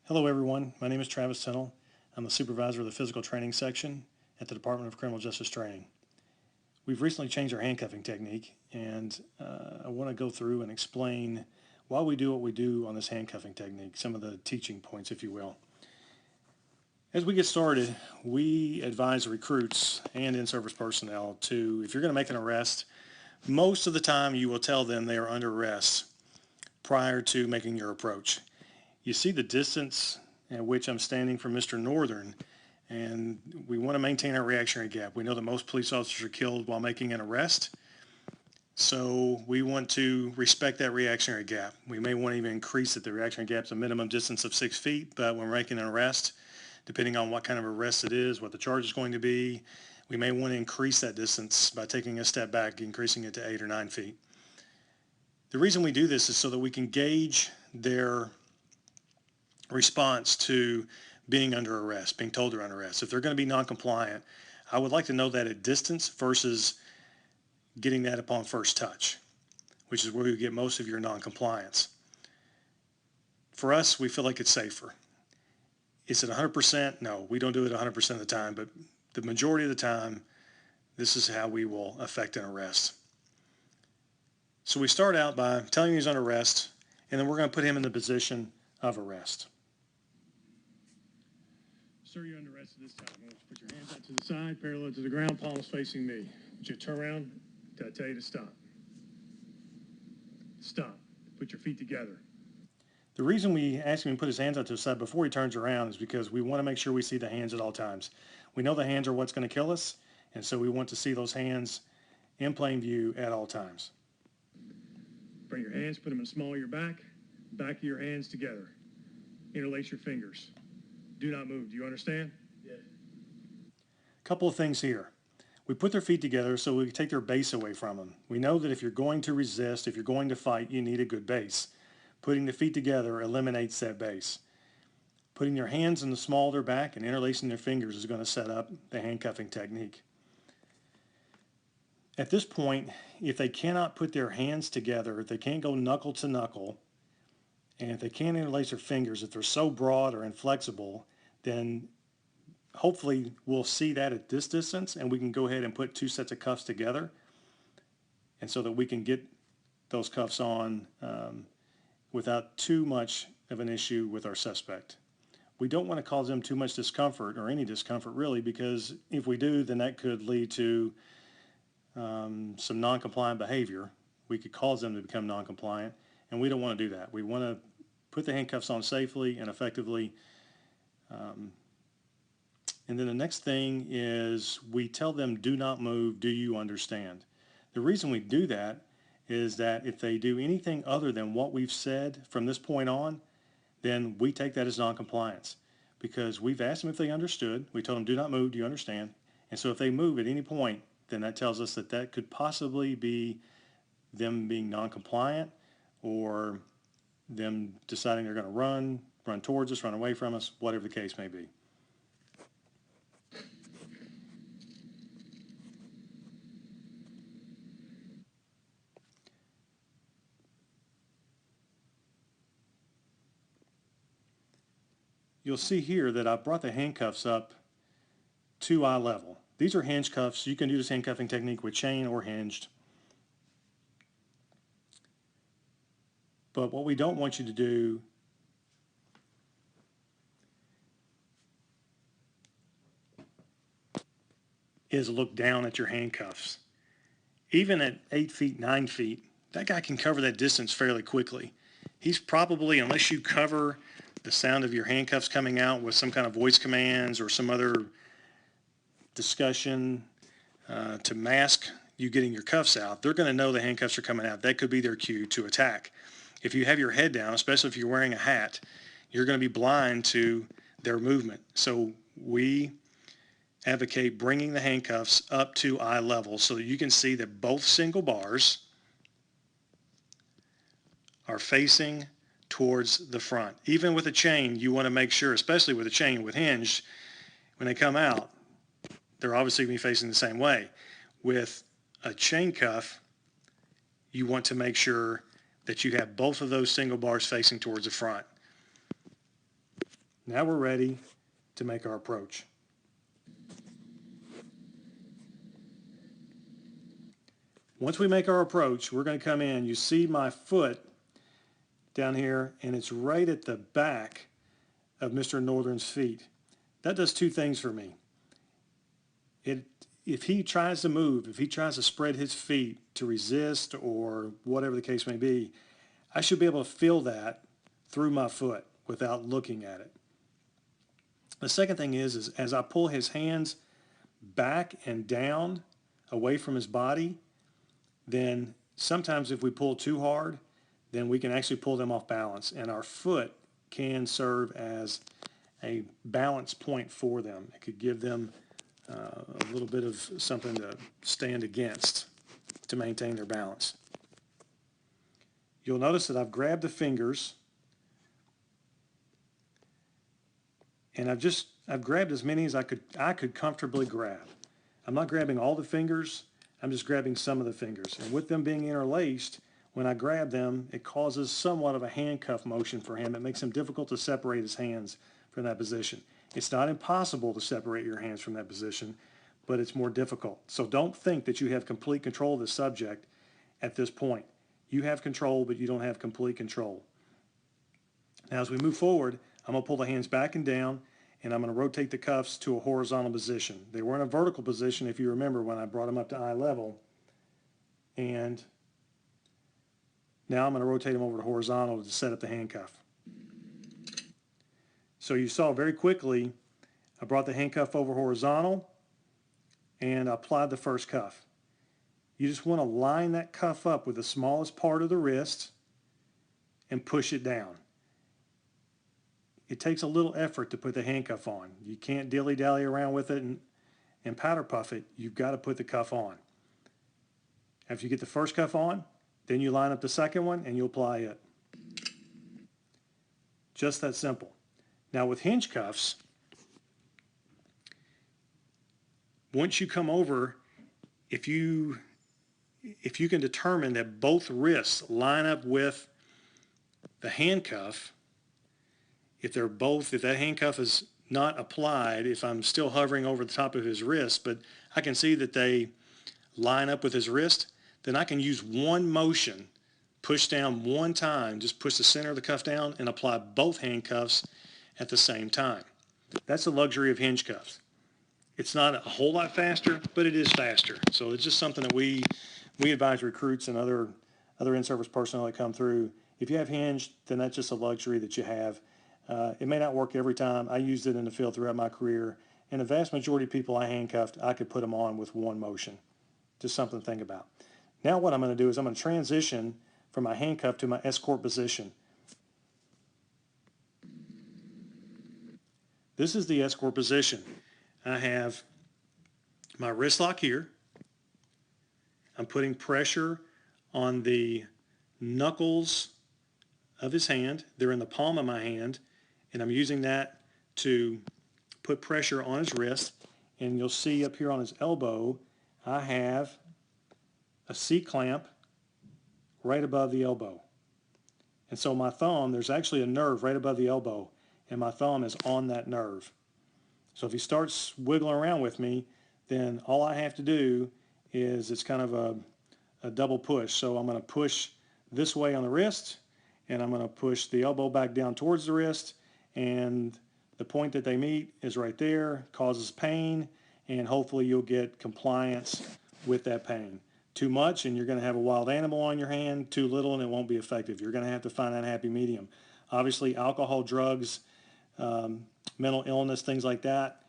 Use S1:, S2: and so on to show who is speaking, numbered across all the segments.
S1: Hello everyone, my name is Travis Tennell. I'm the supervisor of the physical training section at the Department of Criminal Justice Training. We've recently changed our handcuffing technique, and I want to go through and explain why we do what we do on this handcuffing technique, some of the teaching points, if you will. As we get started, we advise recruits and in-service personnel to, if you're going to make an arrest, most of the time you will tell them they are under arrest prior to making your approach. You see the distance at which I'm standing from Mr. Northern, and we want to maintain our reactionary gap. We know that most police officers are killed while making an arrest, so we want to respect that reactionary gap. We may want to even increase it. The reactionary gap is a minimum distance of 6 feet, but when we're making an arrest, depending on what kind of arrest it is, what the charge is going to be, we may want to increase that distance by taking a step back, increasing it to 8 or 9 feet. The reason we do this is so that we can gauge their response to being under arrest, being told they're under arrest. If they're going to be non-compliant, I would like to know that at distance versus getting that upon first touch, which is where we get most of your non-compliance. For us, we feel like it's safer. Is it 100%? No, we don't do it 100% of the time, but the majority of the time, this is how we will effect an arrest. So we start out by telling him he's under arrest, and then we're going to put him in the position of arrest.
S2: Sir, you're under arrest at this time. I want you to put your hands out to the side, parallel to the ground, palms facing me. I want you to turn around till I tell you to stop. Stop. Put your feet together.
S1: The reason we ask him to put his hands out to the side before he turns around is because we want to make sure we see the hands at all times. We know the hands are what's going to kill us, and so we want to see those hands in plain view at all times.
S2: Bring your hands, put them in the small of your back of your hands together. Interlace your fingers. Do not move. Do you understand? Yes.
S1: A couple of things here. We put their feet together so we take their base away from them. We know that if you're going to resist, if you're going to fight, you need a good base. Putting the feet together eliminates that base. Putting your hands in the small of their back and interlacing their fingers is going to set up the handcuffing technique. At this point, if they cannot put their hands together, if they can't go knuckle to knuckle, and if they can't interlace their fingers, if they're so broad or inflexible, then hopefully we'll see that at this distance and we can go ahead and put two sets of cuffs together, and so that we can get those cuffs on without too much of an issue with our suspect. We don't want to cause them too much discomfort, or any discomfort really, because if we do, then that could lead to some non-compliant behavior. We could cause them to become non-compliant, and we don't want to do that. We want to put the handcuffs on safely and effectively. And then the next thing is we tell them, do not move, do you understand? The reason we do that is that if they do anything other than what we've said from this point on, then we take that as non-compliance, because we've asked them if they understood. We told them, do not move, do you understand? And so if they move at any point, then that tells us that that could possibly be them being non-compliant, or them deciding they're going to run towards us, run away from us, whatever the case may be. You'll see here that I brought the handcuffs up to eye level. These are hinge cuffs. You can do this handcuffing technique with chain or hinged. But what we don't want you to do is look down at your handcuffs. Even at 8 feet, 9 feet, that guy can cover that distance fairly quickly. He's probably, unless you cover the sound of your handcuffs coming out with some kind of voice commands or some other discussion to mask you getting your cuffs out, they're going to know the handcuffs are coming out. That could be their cue to attack. If you have your head down, especially if you're wearing a hat, you're going to be blind to their movement. So we advocate bringing the handcuffs up to eye level so that you can see that both single bars are facing towards the front. Even with a chain, you want to make sure, especially with a chain with hinge, when they come out, they're obviously going to be facing the same way. With a chain cuff, you want to make sure that you have both of those single bars facing towards the front. Now we're ready to make our approach. Once we make our approach, we're going to come in. You see my foot down here, and it's right at the back of Mr. Northern's feet. That does two things for me. If he tries to move, if he tries to spread his feet to resist or whatever the case may be, I should be able to feel that through my foot without looking at it. The second thing is as I pull his hands back and down away from his body, then sometimes if we pull too hard, then we can actually pull them off balance, and our foot can serve as a balance point for them. It could give them a little bit of something to stand against to maintain their balance. You'll notice that I've grabbed the fingers, and I've grabbed as many as I could comfortably grab. I'm not grabbing all the fingers, I'm just grabbing some of the fingers. And with them being interlaced, when I grab them, it causes somewhat of a handcuff motion for him. It makes him difficult to separate his hands from that position. It's not impossible to separate your hands from that position, but it's more difficult. So don't think that you have complete control of the subject at this point. You have control, but you don't have complete control. Now as we move forward, I'm going to pull the hands back and down, and I'm going to rotate the cuffs to a horizontal position. They were in a vertical position, if you remember, when I brought them up to eye level. And now I'm going to rotate them over to horizontal to set up the handcuff. So you saw very quickly, I brought the handcuff over horizontal and I applied the first cuff. You just want to line that cuff up with the smallest part of the wrist and push it down. It takes a little effort to put the handcuff on. You can't dilly-dally around with it and powder puff it. You've got to put the cuff on. After you get the first cuff on, then you line up the second one and you apply it. Just that simple. Now with hinge cuffs, once you come over, if you can determine that both wrists line up with the handcuff, if that handcuff is not applied, if I'm still hovering over the top of his wrist, but I can see that they line up with his wrist, then I can use one motion, push down one time, just push the center of the cuff down and apply both handcuffs at the same time. That's the luxury of hinge cuffs. It's not a whole lot faster, but it is faster. So it's just something that we advise recruits and other in-service personnel that come through. If you have hinge, then that's just a luxury that you have. It may not work every time. I used it in the field throughout my career, and the vast majority of people I handcuffed, I could put them on with one motion. Just something to think about. Now what I'm going to do is I'm going to transition from my handcuff to my escort position. This is the escort position. I have my wrist lock here. I'm putting pressure on the knuckles of his hand. They're in the palm of my hand, and I'm using that to put pressure on his wrist. And you'll see up here on his elbow, I have a C-clamp right above the elbow. And so my thumb, there's actually a nerve right above the elbow, and my thumb is on that nerve. So if he starts wiggling around with me, then all I have to do is, it's kind of a double push. So I'm going to push this way on the wrist, and I'm going to push the elbow back down towards the wrist, and the point that they meet is right there, causes pain, and hopefully you'll get compliance with that pain. Too much and you're going to have a wild animal on your hand, too little and it won't be effective. You're going to have to find that happy medium. Obviously alcohol, drugs, mental illness, things like that,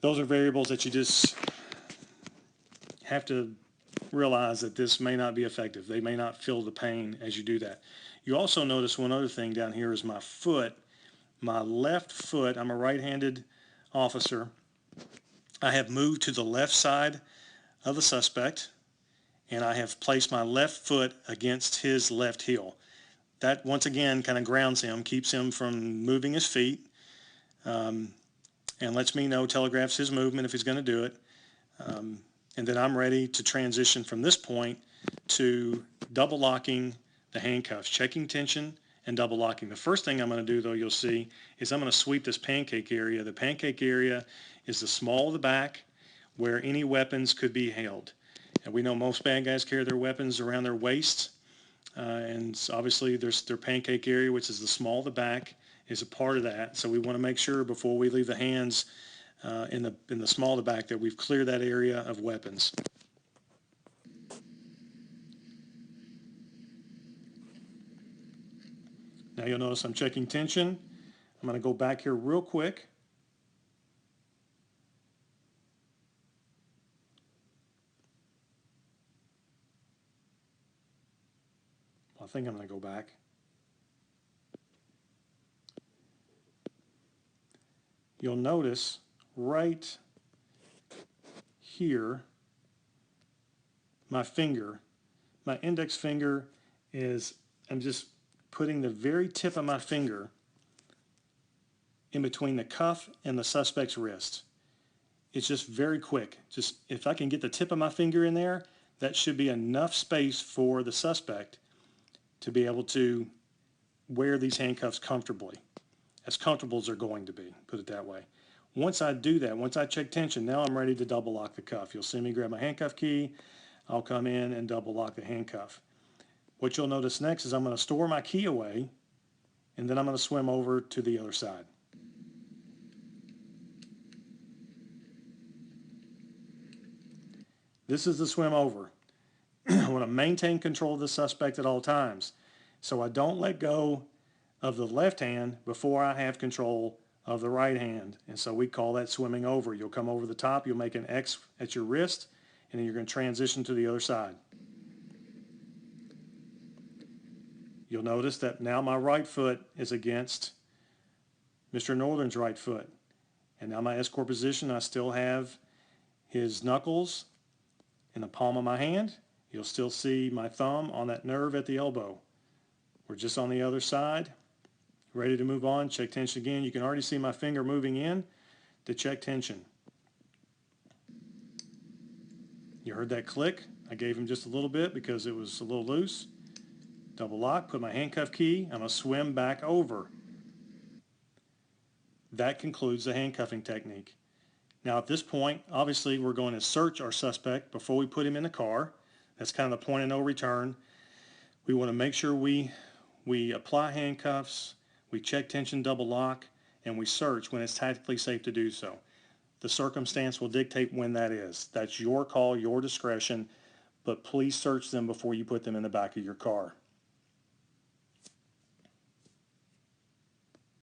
S1: those are variables that you just have to realize that this may not be effective. They may not feel the pain as you do that. You also notice one other thing down here is my foot. My left foot, I'm a right-handed officer. I have moved to the left side of the suspect, and I have placed my left foot against his left heel. That, once again, kind of grounds him, keeps him from moving his feet, and lets me know, telegraphs his movement if he's going to do it. And then I'm ready to transition from this point to double locking the handcuffs, checking tension and double locking. The first thing I'm going to do, though, you'll see, is I'm going to sweep this pancake area. The pancake area is the small of the back where any weapons could be held. And we know most bad guys carry their weapons around their waist. And obviously there's their pancake area, which is the small of the back, is a part of that. So we want to make sure before we leave the hands in the small of the back that we've cleared that area of weapons. Now you'll notice I'm checking tension. I'm going to go back here real quick. I think I'm going to go back. You'll notice right here, my index finger is, I'm just putting the very tip of my finger in between the cuff and the suspect's wrist. It's just very quick. Just if I can get the tip of my finger in there, that should be enough space for the suspect to be able to wear these handcuffs comfortably. As comfortable as they're going to be, put it that way. Once I do that, once I check tension, now I'm ready to double lock the cuff. You'll see me grab my handcuff key. I'll come in and double lock the handcuff. What you'll notice next is I'm going to store my key away, and then I'm going to swim over to the other side. This is the swim over. I want to maintain control of the suspect at all times, so I don't let go of the left hand before I have control of the right hand. And so we call that swimming over. You'll come over the top, you'll make an X at your wrist, and then you're going to transition to the other side. You'll notice that now my right foot is against Mr. Northern's right foot. And now my escort position, I still have his knuckles in the palm of my hand. You'll still see my thumb on that nerve at the elbow. We're just on the other side, ready to move on. Check tension again. You can already see my finger moving in to check tension. You heard that click. I gave him just a little bit because it was a little loose. Double lock, put my handcuff key. I'm going to swim back over. That concludes the handcuffing technique. Now at this point, obviously we're going to search our suspect before we put him in the car. That's kind of the point of no return. We want to make sure we apply handcuffs, we check tension, double lock, and we search when it's tactically safe to do so. The circumstance will dictate when that is. That's your call, your discretion, but please search them before you put them in the back of your car.